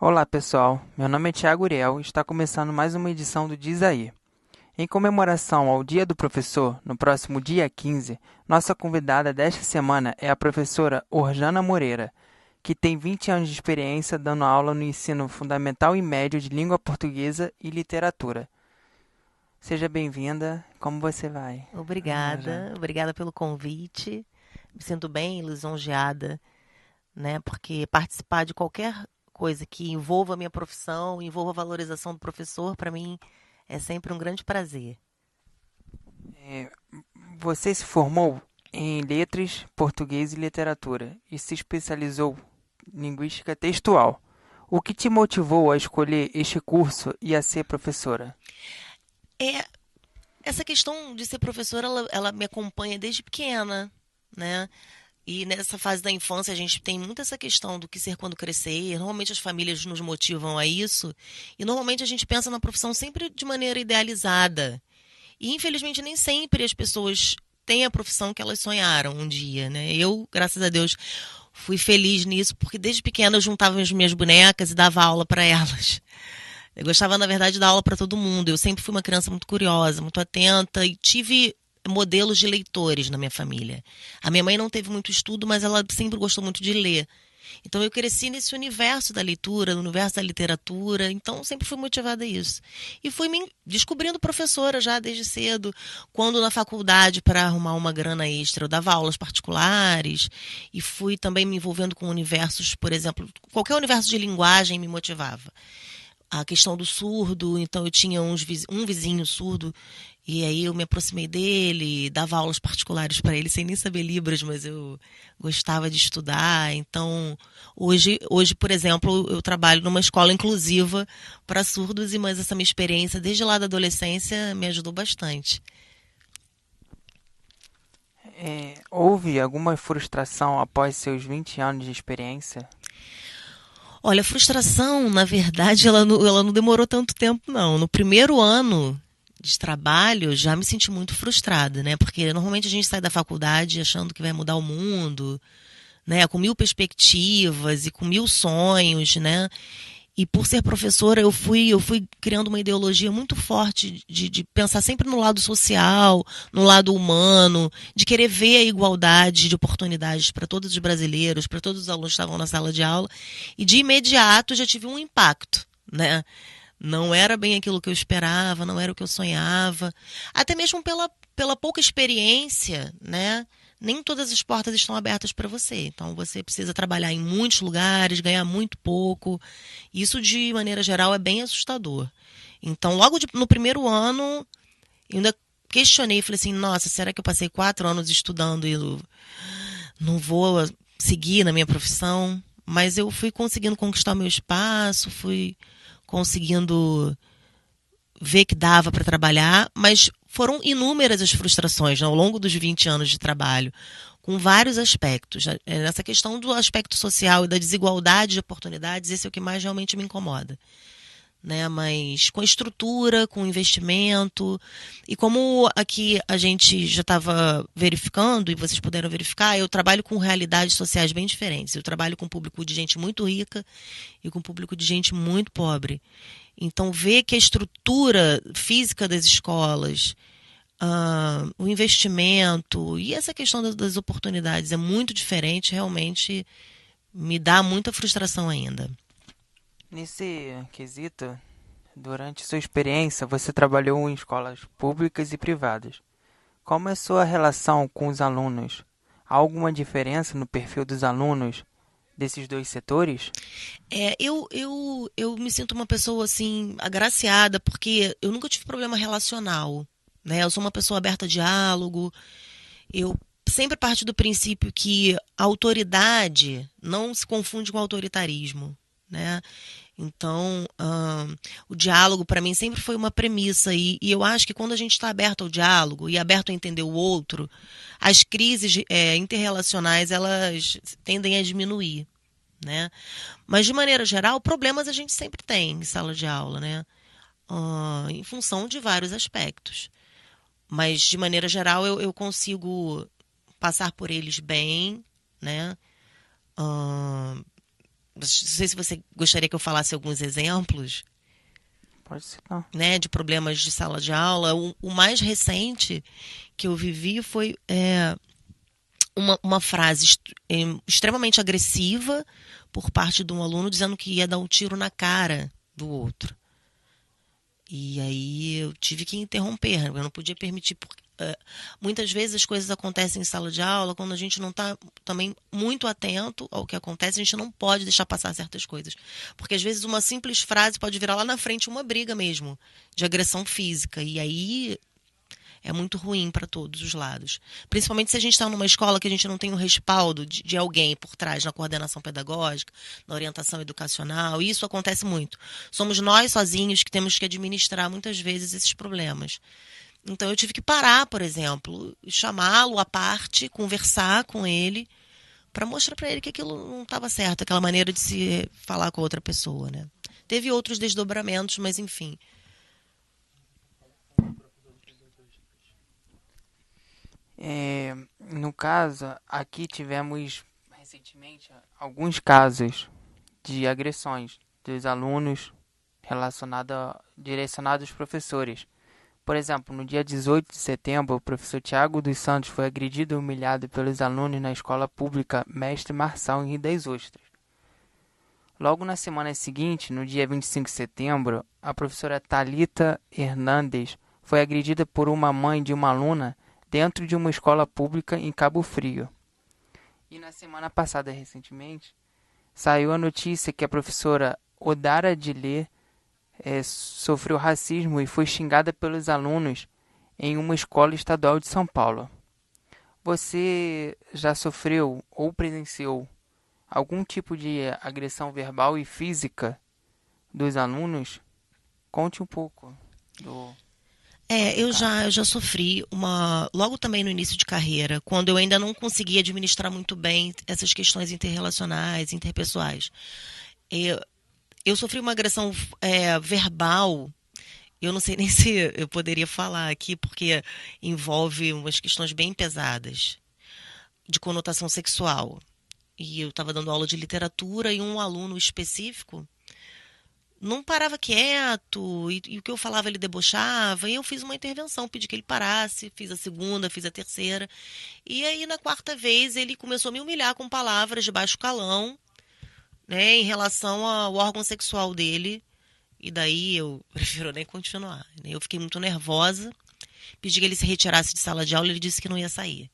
Olá pessoal, meu nome é Thiago Uriel e está começando mais uma edição do Diz Aí. Em comemoração ao Dia do Professor, no próximo dia 15, nossa convidada desta semana é a professora Orjana Moreira, que tem 20 anos de experiência dando aula no ensino fundamental e médio de língua portuguesa e literatura. Seja bem-vinda, como você vai, Orjana? Obrigada pelo convite. Me sinto bem lisonjeada, né? Porque participar de qualquer coisa que envolva a minha profissão, envolva a valorização do professor, para mim é sempre um grande prazer. Você se formou em Letras, Português e Literatura e se especializou em Linguística Textual. O que te motivou a escolher este curso e a ser professora? É, essa questão de ser professora, ela me acompanha desde pequena, né? E nessa fase da infância a gente tem muito essa questão do que ser quando crescer. Normalmente as famílias nos motivam a isso. E normalmente a gente pensa na profissão sempre de maneira idealizada. E infelizmente nem sempre as pessoas têm a profissão que elas sonharam um dia, né? Eu, graças a Deus, fui feliz nisso, porque desde pequena eu juntava as minhas bonecas e dava aula para elas. Eu gostava, na verdade, de dar aula para todo mundo. Eu sempre fui uma criança muito curiosa, muito atenta e tive modelos de leitores na minha família. A minha mãe não teve muito estudo, mas ela sempre gostou muito de ler. Então eu cresci nesse universo da leitura, no universo da literatura, então sempre fui motivada a isso. E fui me descobrindo professora já desde cedo, quando na faculdade, para arrumar uma grana extra, eu dava aulas particulares e fui também me envolvendo com universos, por exemplo, qualquer universo de linguagem me motivava. A questão do surdo, então eu tinha um vizinho surdo e aí eu me aproximei dele, dava aulas particulares para ele sem nem saber Libras, mas eu gostava de estudar. Então, hoje, por exemplo, eu trabalho numa escola inclusiva para surdos, mas essa minha experiência desde lá da adolescência me ajudou bastante. Houve alguma frustração após seus 20 anos de experiência? Olha, a frustração, na verdade, ela não demorou tanto tempo, não. No primeiro ano de trabalho, eu já me senti muito frustrada, né? Porque normalmente a gente sai da faculdade achando que vai mudar o mundo, né? Com mil perspectivas e com mil sonhos, né? E por ser professora, eu fui criando uma ideologia muito forte de pensar sempre no lado social, no lado humano, de querer ver a igualdade de oportunidades para todos os brasileiros, para todos os alunos que estavam na sala de aula. E de imediato já tive um impacto, né? Não era bem aquilo que eu esperava, não era o que eu sonhava. Até mesmo pela pouca experiência, né? Nem todas as portas estão abertas para você. Então você precisa trabalhar em muitos lugares, ganhar muito pouco. Isso, de maneira geral, é bem assustador. Então, no primeiro ano, eu ainda questionei, falei assim, nossa, será que eu passei 4 anos estudando e eu não vou seguir na minha profissão? Mas eu fui conseguindo conquistar o meu espaço, fui conseguindo ver que dava para trabalhar, mas foram inúmeras as frustrações, né, ao longo dos 20 anos de trabalho, com vários aspectos. Nessa questão do aspecto social e da desigualdade de oportunidades, esse é o que mais realmente me incomoda. Né? Mas com estrutura, com investimento, e como aqui a gente já estava verificando, e vocês puderam verificar, eu trabalho com realidades sociais bem diferentes. Eu trabalho com um público de gente muito rica e com um público de gente muito pobre. Então, ver que a estrutura física das escolas, o investimento e essa questão das oportunidades é muito diferente, realmente me dá muita frustração ainda. Nesse quesito, durante sua experiência, você trabalhou em escolas públicas e privadas. Como é a sua relação com os alunos? Há alguma diferença no perfil dos alunos desses dois setores? Eu me sinto uma pessoa assim, agraciada, porque eu nunca tive problema relacional. Né? Eu sou uma pessoa aberta a diálogo. Eu sempre parto do princípio que a autoridade não se confunde com autoritarismo. Né? Então, o diálogo para mim sempre foi uma premissa. E eu acho que quando a gente está aberto ao diálogo e aberto a entender o outro, as crises interrelacionais elas tendem a diminuir. Né? Mas, de maneira geral, problemas a gente sempre tem em sala de aula, né? Em função de vários aspectos. Mas, de maneira geral, eu consigo passar por eles bem, né? Ah, Não sei se você gostaria que eu falasse alguns exemplos, Pode citar. né, de problemas de sala de aula. O mais recente que eu vivi foi uma frase extremamente agressiva por parte de um aluno dizendo que ia dar um tiro na cara do outro. E aí eu tive que interromper, eu não podia permitir, porque muitas vezes as coisas acontecem em sala de aula, quando a gente não está também muito atento ao que acontece, a gente não pode deixar passar certas coisas. Porque às vezes uma simples frase pode virar lá na frente uma briga mesmo, de agressão física. E aí é muito ruim para todos os lados. Principalmente se a gente está numa escola que a gente não tem um respaldo de alguém por trás na coordenação pedagógica, na orientação educacional. E isso acontece muito. Somos nós sozinhos que temos que administrar muitas vezes esses problemas. Então eu tive que parar, por exemplo, chamá-lo à parte, conversar com ele, para mostrar para ele que aquilo não estava certo, aquela maneira de se falar com a outra pessoa, né? Teve outros desdobramentos, mas enfim. No caso, aqui tivemos recentemente alguns casos de agressões dos alunos direcionados aos professores. Por exemplo, no dia 18 de setembro, o professor Tiago dos Santos foi agredido e humilhado pelos alunos na escola pública Mestre Marçal em Rio das Ostras. Logo na semana seguinte, no dia 25 de setembro, a professora Thalita Hernandes foi agredida por uma mãe de uma aluna dentro de uma escola pública em Cabo Frio. E na semana passada, recentemente, saiu a notícia que a professora Odara Dilê sofreu racismo e foi xingada pelos alunos em uma escola estadual de São Paulo. Você já sofreu ou presenciou algum tipo de agressão verbal e física dos alunos? Conte um pouco do Eu caso. já sofri logo também no início de carreira, quando eu ainda não conseguia administrar muito bem essas questões interrelacionais, interpessoais. Eu sofri uma agressão verbal. Eu não sei nem se eu poderia falar aqui, porque envolve umas questões bem pesadas, de conotação sexual. E eu estava dando aula de literatura e um aluno específico não parava quieto, e o que eu falava ele debochava, e eu fiz uma intervenção, pedi que ele parasse, fiz a segunda, fiz a terceira. E aí, na quarta vez, ele começou a me humilhar com palavras de baixo calão, né, em relação ao órgão sexual dele. E daí eu prefiro nem continuar, né? Eu fiquei muito nervosa, pedi que ele se retirasse de sala de aula, ele disse que não ia sair.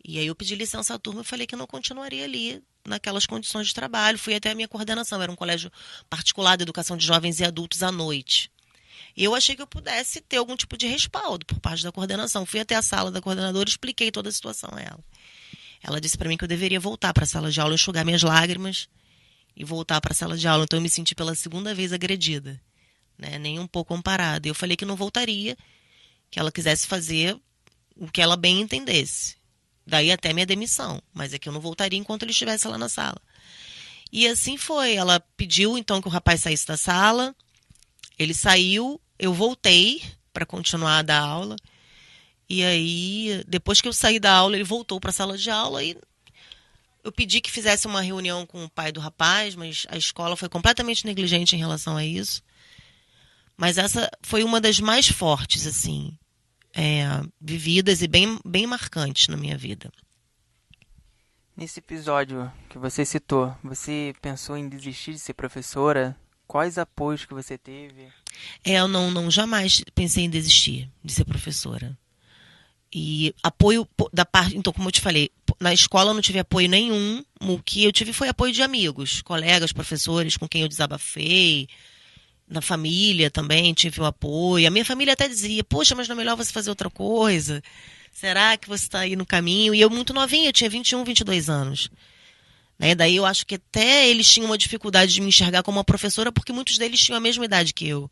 E aí eu pedi licença à turma e falei que não continuaria ali naquelas condições de trabalho. Fui até a minha coordenação, era um colégio particular de educação de jovens e adultos à noite. Eu achei que eu pudesse ter algum tipo de respaldo por parte da coordenação. Fui até a sala da coordenadora e expliquei toda a situação a ela. Ela disse para mim que eu deveria voltar para a sala de aula, enxugar minhas lágrimas e voltar para a sala de aula. Então eu me senti pela segunda vez agredida, né? Nem um pouco amparada. Eu falei que não voltaria, que ela quisesse fazer o que ela bem entendesse. Daí até minha demissão, mas é que eu não voltaria enquanto ele estivesse lá na sala. E assim foi, ela pediu então que o rapaz saísse da sala, ele saiu, eu voltei para continuar a dar aula, e aí, depois que eu saí da aula, ele voltou para a sala de aula e eu pedi que fizesse uma reunião com o pai do rapaz, mas a escola foi completamente negligente em relação a isso. Mas essa foi uma das mais fortes, assim, vividas e bem marcantes na minha vida. Nesse episódio que você citou, você pensou em desistir de ser professora? Quais apoios que você teve? Eu não jamais pensei em desistir de ser professora. E apoio da parte. Então, como eu te falei, na escola eu não tive apoio nenhum. O que eu tive foi apoio de amigos, colegas, professores com quem eu desabafei. Na família também tive um apoio. A minha família até dizia: poxa, mas não é melhor você fazer outra coisa? Será que você está aí no caminho? E eu muito novinha, eu tinha 21, 22 anos. Né? Daí eu acho que até eles tinham uma dificuldade de me enxergar como uma professora, porque muitos deles tinham a mesma idade que eu.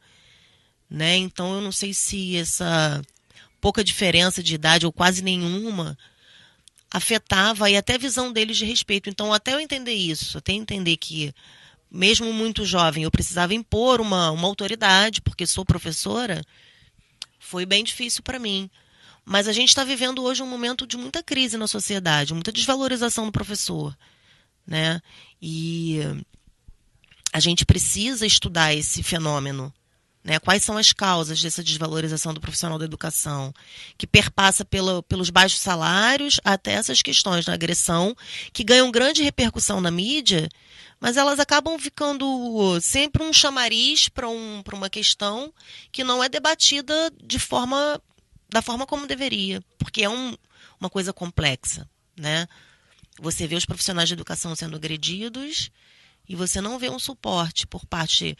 Né? Então eu não sei se essa pouca diferença de idade, ou quase nenhuma, afetava aí até a visão deles de respeito. Então, até eu entender isso, até entender que, mesmo muito jovem, eu precisava impor uma autoridade, porque sou professora, foi bem difícil para mim. Mas a gente está vivendo hoje um momento de muita crise na sociedade, muita desvalorização do professor, né? E A gente precisa estudar esse fenômeno, né? Quais são as causas dessa desvalorização do profissional da educação, que perpassa pelos baixos salários até essas questões da agressão, que ganham grande repercussão na mídia, mas elas acabam ficando sempre um chamariz para uma questão que não é debatida da forma como deveria, porque é uma coisa complexa, né? Você vê os profissionais de educação sendo agredidos e você não vê um suporte por parte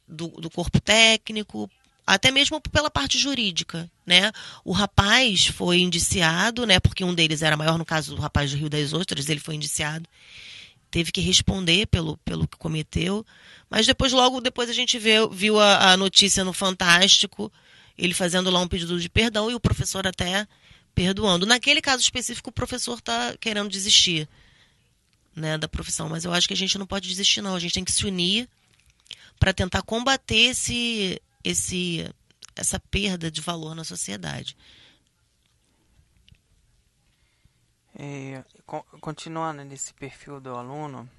do corpo técnico, até mesmo pela parte jurídica, né? O rapaz foi indiciado, né? Porque um deles era maior, no caso do rapaz do Rio das Ostras, ele foi indiciado, teve que responder pelo que cometeu, mas logo depois a gente viu a notícia no Fantástico, ele fazendo lá um pedido de perdão e o professor até perdoando. Naquele caso específico, o professor está querendo desistir, né, da profissão, mas eu acho que a gente não pode desistir, não. A gente tem que se unir para tentar combater essa perda de valor na sociedade. Continuando nesse perfil do aluno,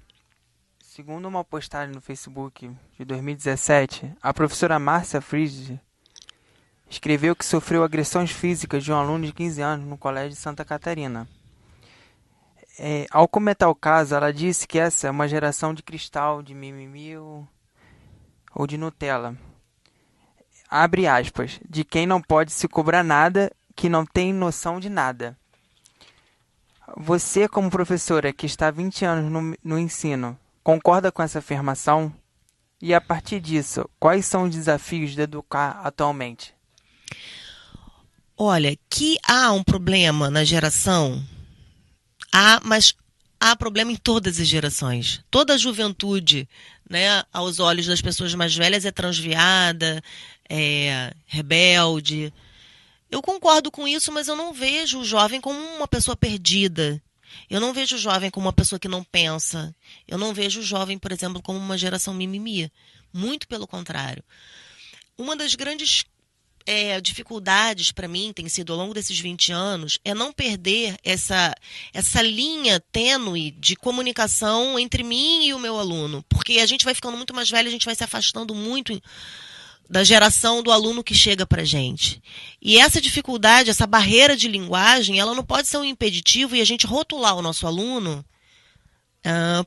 segundo uma postagem no Facebook de 2017, a professora Márcia Fried escreveu que sofreu agressões físicas de um aluno de 15 anos no Colégio de Santa Catarina. Ao comentar o caso, ela disse que essa é uma geração de cristal, de mimimi ou de Nutella. Abre aspas, de quem não pode se cobrar nada, que não tem noção de nada. Você, como professora que está há 20 anos no ensino, concorda com essa afirmação? E a partir disso, quais são os desafios de educar atualmente? Olha, que há um problema na geração, mas há problema em todas as gerações. Toda a juventude, né, aos olhos das pessoas mais velhas, é transviada, é rebelde. Eu concordo com isso, mas eu não vejo o jovem como uma pessoa perdida. Eu não vejo o jovem como uma pessoa que não pensa. Eu não vejo o jovem, por exemplo, como uma geração mimimi. Muito pelo contrário. Uma das grandes dificuldades para mim tem sido ao longo desses 20 anos é não perder essa linha tênue de comunicação entre mim e o meu aluno. Porque a gente vai ficando muito mais velho, a gente vai se afastando muito da geração do aluno que chega para a gente. E essa dificuldade, essa barreira de linguagem, ela não pode ser um impeditivo e a gente rotular o nosso aluno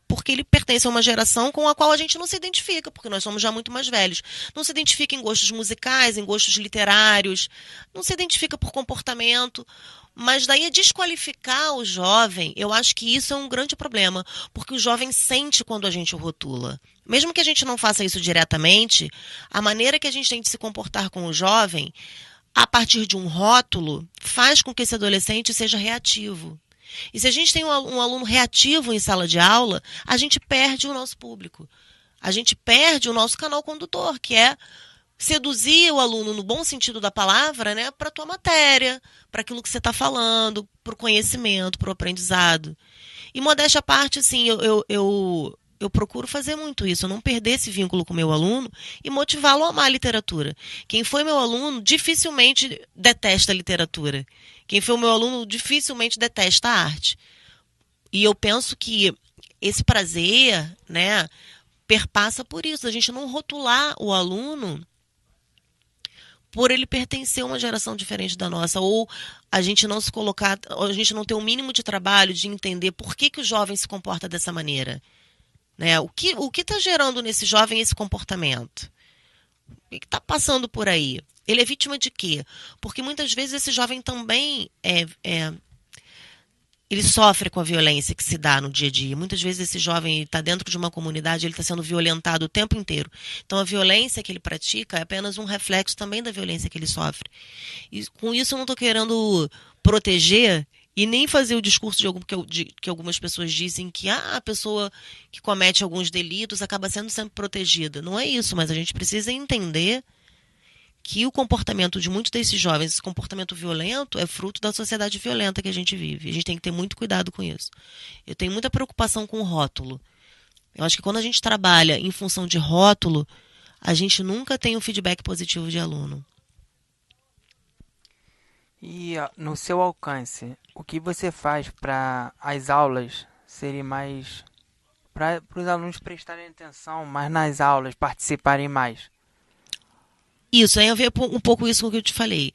porque ele pertence a uma geração com a qual a gente não se identifica, porque nós somos já muito mais velhos. Não se identifica em gostos musicais, em gostos literários, não se identifica por comportamento. Mas daí a desqualificar o jovem, eu acho que isso é um grande problema, porque o jovem sente quando a gente o rotula. Mesmo que a gente não faça isso diretamente, a maneira que a gente tem de se comportar com o jovem, a partir de um rótulo, faz com que esse adolescente seja reativo. E se a gente tem um aluno reativo em sala de aula, a gente perde o nosso público. A gente perde o nosso canal condutor, que é seduzir o aluno no bom sentido da palavra, né, para a tua matéria, para aquilo que você está falando, para o conhecimento, para o aprendizado. E modéstia à parte, assim, eu procuro fazer muito isso, eu não perder esse vínculo com o meu aluno e motivá-lo a amar a literatura. Quem foi meu aluno dificilmente detesta a literatura. Quem foi o meu aluno dificilmente detesta a arte. E eu penso que esse prazer, né, perpassa por isso, a gente não rotular o aluno por ele pertencer a uma geração diferente da nossa, ou a gente não se colocar, ou a gente não ter o mínimo de trabalho de entender por que o jovem se comporta dessa maneira. Né? O que está gerando nesse jovem esse comportamento? O que está passando por aí? Ele é vítima de quê? Porque muitas vezes esse jovem também ele sofre com a violência que se dá no dia a dia. Muitas vezes esse jovem está dentro de uma comunidade, ele está sendo violentado o tempo inteiro. Então a violência que ele pratica é apenas um reflexo também da violência que ele sofre. E com isso eu não estou querendo proteger e nem fazer o discurso que algumas pessoas dizem que a pessoa que comete alguns delitos acaba sendo sempre protegida. Não é isso, mas a gente precisa entender que o comportamento de muitos desses jovens, esse comportamento violento, é fruto da sociedade violenta que a gente vive. A gente tem que ter muito cuidado com isso. Eu tenho muita preocupação com o rótulo. Eu acho que quando a gente trabalha em função de rótulo, a gente nunca tem um feedback positivo de aluno. E no seu alcance, o que você faz para as aulas serem mais para os alunos prestarem atenção mais nas aulas, participarem mais. Isso, aí a ver um pouco isso com o que eu te falei.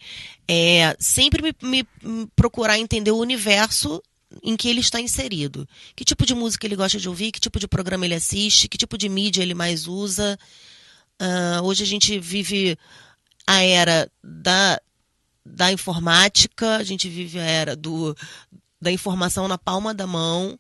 Sempre me procurar entender o universo em que ele está inserido. Que tipo de música ele gosta de ouvir, que tipo de programa ele assiste, que tipo de mídia ele mais usa. Hoje a gente vive a era da informática, a gente vive a era da informação na palma da mão,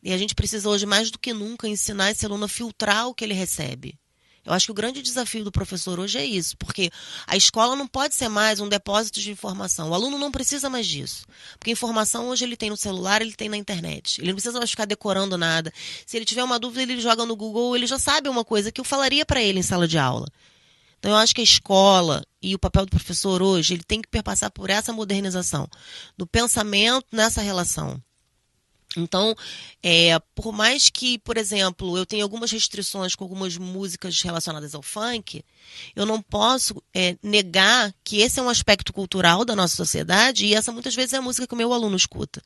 e a gente precisa hoje mais do que nunca ensinar esse aluno a filtrar o que ele recebe. Eu acho que o grande desafio do professor hoje é isso, porque a escola não pode ser mais um depósito de informação. O aluno não precisa mais disso, porque informação hoje ele tem no celular, ele tem na internet. Ele não precisa mais ficar decorando nada. Se ele tiver uma dúvida, ele joga no Google, ele já sabe uma coisa que eu falaria para ele em sala de aula. Então, eu acho que a escola e o papel do professor hoje, ele tem que perpassar por essa modernização do pensamento nessa relação. Então, por mais que, por exemplo, eu tenha algumas restrições com algumas músicas relacionadas ao funk, eu não posso negar que esse é um aspecto cultural da nossa sociedade e essa muitas vezes é a música que o meu aluno escuta.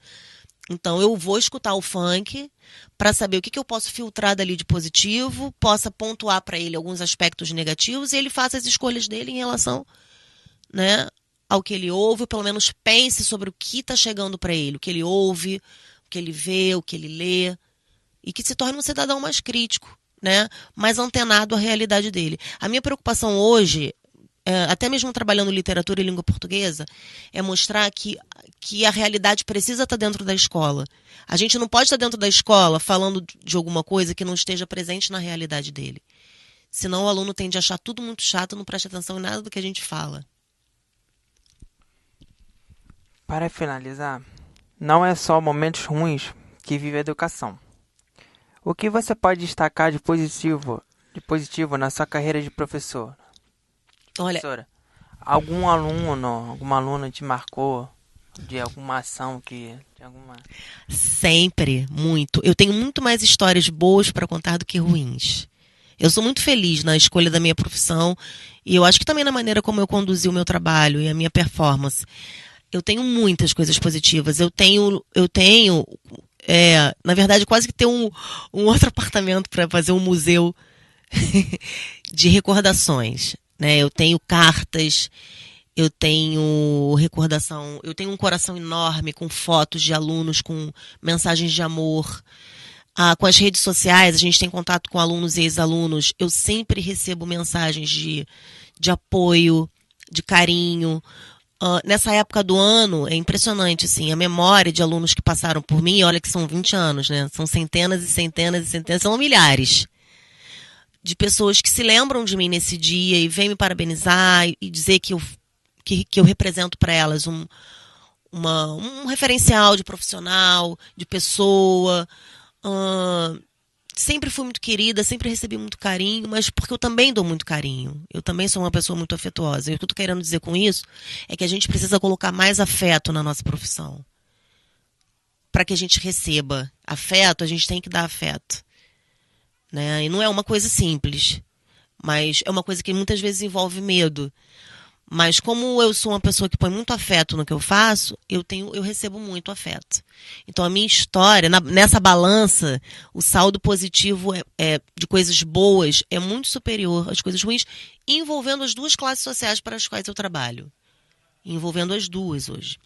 Então, eu vou escutar o funk para saber o que eu posso filtrar dali de positivo, possa pontuar para ele alguns aspectos negativos e ele faça as escolhas dele em relação, né, ao que ele ouve, ou pelo menos pense sobre o que está chegando para ele, o que ele ouve, o que ele vê, o que ele lê, e que se torne um cidadão mais crítico, né, mais antenado à realidade dele. A minha preocupação hoje, até mesmo trabalhando literatura e língua portuguesa, é mostrar que a realidade precisa estar dentro da escola. A gente não pode estar dentro da escola falando de alguma coisa que não esteja presente na realidade dele. Senão o aluno tende a achar tudo muito chato, não presta atenção em nada do que a gente fala. Para finalizar, não é só momentos ruins que vive a educação. O que você pode destacar de positivo na sua carreira de professor? Olha, Professora, algum aluno, alguma aluna te marcou de alguma ação de alguma... sempre, muito. Eu tenho muito mais histórias boas para contar do que ruins. Eu sou muito feliz na escolha da minha profissão e eu acho que também na maneira como eu conduzi o meu trabalho e a minha performance. Eu tenho muitas coisas positivas. Eu tenho, na verdade, quase que ter um outro apartamento para fazer um museu de recordações, né? Eu tenho cartas, eu tenho recordação, eu tenho um coração enorme com fotos de alunos, com mensagens de amor. Com as redes sociais, a gente tem contato com alunos e ex-alunos. Eu sempre recebo mensagens de apoio, de carinho. Nessa época do ano, é impressionante, assim, a memória de alunos que passaram por mim, olha que são 20 anos, né? São centenas e centenas e centenas, são milhares de pessoas que se lembram de mim nesse dia e vêm me parabenizar e dizer que eu represento para elas um referencial de profissional, de pessoa. Sempre fui muito querida, sempre recebi muito carinho, mas porque eu também dou muito carinho. Eu também sou uma pessoa muito afetuosa. E o que eu estou querendo dizer com isso é que a gente precisa colocar mais afeto na nossa profissão. Para que a gente receba afeto, a gente tem que dar afeto. Né? E não é uma coisa simples, mas é uma coisa que muitas vezes envolve medo. Mas como eu sou uma pessoa que põe muito afeto no que eu faço, eu recebo muito afeto. Então a minha história, nessa balança, o saldo positivo de coisas boas é muito superior às coisas ruins, envolvendo as duas classes sociais para as quais eu trabalho. Envolvendo as duas hoje.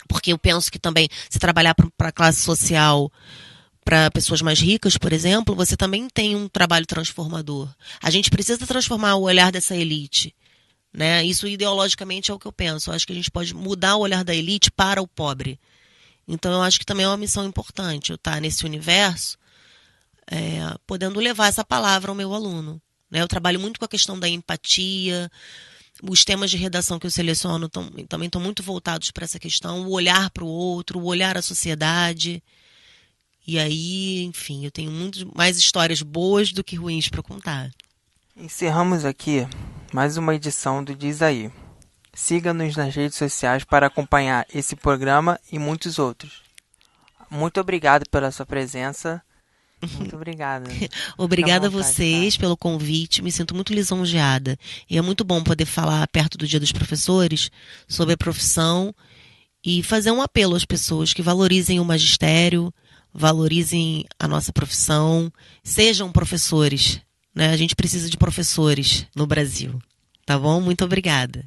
Porque eu penso que também, se trabalhar para a classe social, para pessoas mais ricas, por exemplo, você também tem um trabalho transformador. A gente precisa transformar o olhar dessa elite. Né? Isso ideologicamente é o que eu penso. Eu acho que a gente pode mudar o olhar da elite para o pobre. Então eu acho que também é uma missão importante eu estar nesse universo, podendo levar essa palavra ao meu aluno. Né? Eu trabalho muito com a questão da empatia. Os temas de redação que eu seleciono também estão muito voltados para essa questão, o olhar para o outro, o olhar à sociedade. E aí, enfim, eu tenho muito mais histórias boas do que ruins para contar. Encerramos aqui mais uma edição do Diz Aí. Siga-nos nas redes sociais para acompanhar esse programa e muitos outros. Muito obrigado pela sua presença. Muito obrigado. Obrigada a vocês pelo convite. Me sinto muito lisonjeada. E é muito bom poder falar perto do Dia dos Professores sobre a profissão e fazer um apelo às pessoas que valorizem o magistério, valorizem a nossa profissão, sejam professores, né? A gente precisa de professores no Brasil, tá bom? Muito obrigada.